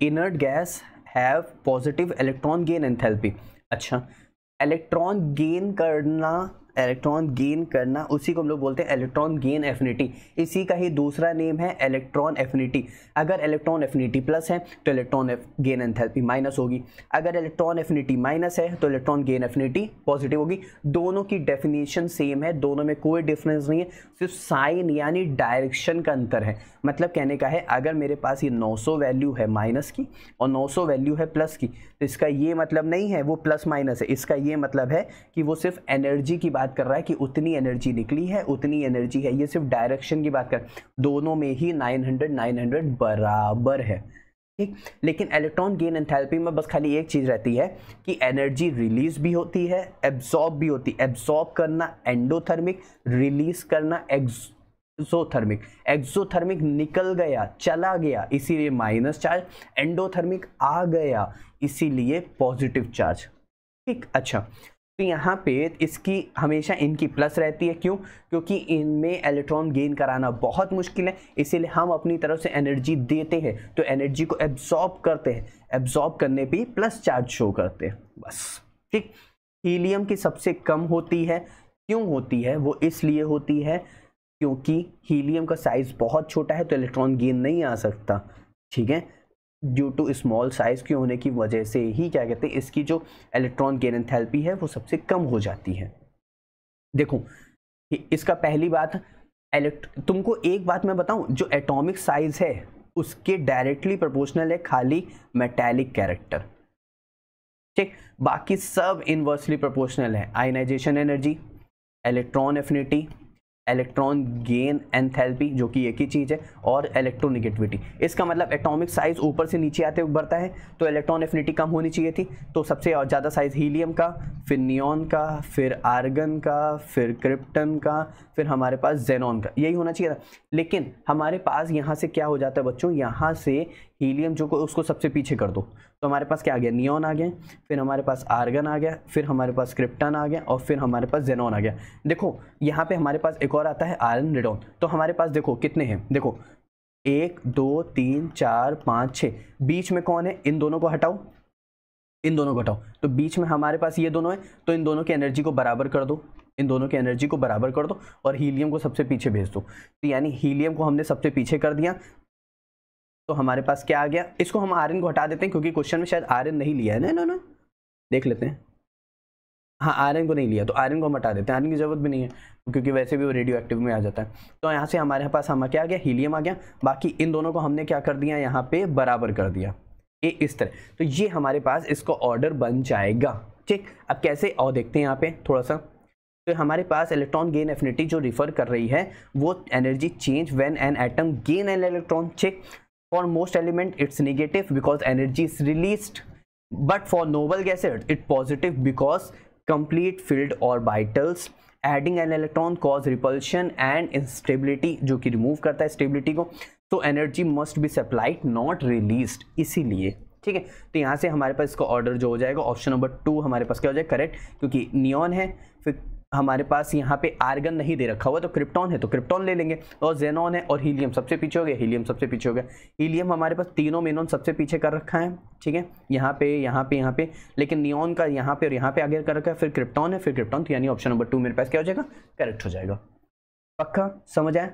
Inert guys have positive electron gain enthalpy. अच्छा, electron gain करना उसी को हम लोग बोलते हैं इलेक्ट्रॉन गेन एफिनिटी। इसी का ही दूसरा नेम है इलेक्ट्रॉन एफिनिटी। अगर इलेक्ट्रॉन एफिनिटी प्लस है तो इलेक्ट्रॉन गेन एंथैल्पी माइनस होगी, अगर इलेक्ट्रॉन एफिनिटी माइनस है तो इलेक्ट्रॉन गेन एफिनिटी पॉजिटिव होगी। दोनों की डेफिनेशन सेम है, दोनों में कोई डिफरेंस नहीं है, सिर्फ साइन यानी डायरेक्शन का अंतर है। मतलब कहने का है अगर मेरे पास ये 900 वैल्यू है माइनस की और 900 वैल्यू है प्लस की, तो इसका ये मतलब नहीं है वो प्लस माइनस है, इसका ये मतलब है कि वो सिर्फ एनर्जी की बात कर रहा है कि उतनी एनर्जी निकली है, उतनी एनर्जी है। ये सिर्फ डायरेक्शन की बात कर, दोनों में ही 900 बराबर है, ठीक। लेकिन इलेक्ट्रॉन गेन एंथैल्पी में बस खाली एक चीज रहती है कि एनर्जी रिलीज भी होती है, एब्जॉर्ब भी होती है। एब्जॉर्ब करना एंडोथर्मिक, रिलीज करना एक्सोथर्मिक। एक्सोथर्मिक निकल गया, चला गया, इसीलिए माइनस चार्ज। एंडोथर्मिक आ गया, इसीलिए पॉजिटिव चार्ज, ठीक। अच्छा, तो यहाँ पे इसकी हमेशा इनकी प्लस रहती है, क्यों? क्योंकि इनमें इलेक्ट्रॉन गेन कराना बहुत मुश्किल है, इसीलिए हम अपनी तरफ से एनर्जी देते हैं, तो एनर्जी को एब्जॉर्ब करते हैं, एब्जॉर्ब करने पे प्लस चार्ज शो करते हैं, बस, ठीक। हीलियम की सबसे कम होती है, क्यों होती है? वो इसलिए होती है क्योंकि हीलियम का साइज बहुत छोटा है, तो इलेक्ट्रॉन गेन नहीं आ सकता, ठीक है। ड्यू टू स्मॉल साइज के होने की वजह से ही क्या कहते हैं, इसकी जो इलेक्ट्रॉन गेन एंथैल्पी है वो सबसे कम हो जाती है। देखो इसका पहली बात, तुमको एक बात मैं बताऊं, जो एटॉमिक साइज है उसके डायरेक्टली प्रोपोर्शनल है खाली मेटालिक कैरेक्टर, ठीक। बाकी सब इनवर्सली प्रोपोर्शनल है। Ionization energy, electron affinity, electron gain enthalpy जो कि एक ही चीज़ है, और इलेक्ट्रोनेगेटिविटी। इसका मतलब एटॉमिक साइज ऊपर से नीचे आते हुए बढ़ता है, तो इलेक्ट्रॉन एफिनिटी कम होनी चाहिए थी, तो सबसे ज़्यादा साइज हीलियम का, फिर नियॉन का, फिर आर्गन का, फिर क्रिप्टन का, फिर हमारे पास जेनॉन का, यही होना चाहिए था। लेकिन हमारे पास यहाँ से क्या हो जाता है बच्चों, यहाँ से हीलियम जो को उसको सबसे पीछे कर दो, तो हमारे पास क्या आ गया, नियॉन आ गया, फिर हमारे पास आर्गन आ गया, फिर हमारे पास क्रिप्टन आ गया, और फिर हमारे पास जेनॉन आ गया। देखो यहाँ पे हमारे पास एक और आता है आयरन रेडॉन। तो हमारे पास देखो कितने हैं, देखो 1 2 3 4 5 6, बीच में कौन है, इन दोनों को हटाओ, इन दोनों को हटाओ, तो बीच में हमारे पास ये दोनों है, तो इन दोनों की एनर्जी को बराबर कर दो, इन दोनों की एनर्जी को बराबर कर दो, और हीलियम को सबसे पीछे भेज दो। तो यानी हीलियम को हमने सबसे पीछे कर दिया, तो हमारे पास क्या आ गया, इसको हम आयरन को हटा देते हैं क्योंकि क्वेश्चन में शायद आयरन नहीं लिया है ना, देख लेते हैं। हाँ, आयरन को नहीं लिया, तो आयरन को हम हटा देते हैं, आयरन की जरूरत भी नहीं है क्योंकि वैसे भी वो रेडियो एक्टिव में आ जाता है। तो यहाँ से हमारे पास क्या आ गया, हीलियम आ गया। बाकी इन दोनों को हमने क्या कर दिया, यहाँ पे बराबर कर दिया, ये इस तरह। तो ये हमारे पास इसका ऑर्डर बन जाएगा, ठीक। अब कैसे और देखते हैं यहाँ पे थोड़ा सा। तो हमारे पास इलेक्ट्रॉन गेन एफिनिटी जो रिफर कर रही है वो energy change when an atom gain an electron, ठीक। For most element it's negative because energy is released, but for noble gases it positive because complete filled orbitals adding an electron cause repulsion and instability जो कि remove करता है stability को, तो energy must be supplied not released, इसीलिए, ठीक है। तो यहाँ से हमारे पास इसका ऑर्डर जो हो जाएगा ऑप्शन नंबर 2 हमारे पास क्या हो जाएगा करेक्ट, क्योंकि नियॉन है, फिर हमारे पास यहाँ पे आर्गन नहीं दे रखा हुआ, तो क्रिप्टॉन है तो क्रिप्टॉन ले लेंगे, और जेनॉन है, और हीलियम सबसे पीछे हो गया, हीलियम सबसे पीछे हो गया। हीलियम हमारे पास तीनों में सबसे पीछे कर रखा है, ठीक है, यहाँ पे यहाँ पे यहाँ पे, लेकिन नियॉन का यहाँ पे और यहाँ पे आगे कर रखा है, फिर क्रिप्टॉन है, फिर क्रिप्टॉन, तो यानी ऑप्शन नंबर 2 मेरे पास क्या हो जाएगा करेक्ट हो जाएगा। पक्का समझ आया?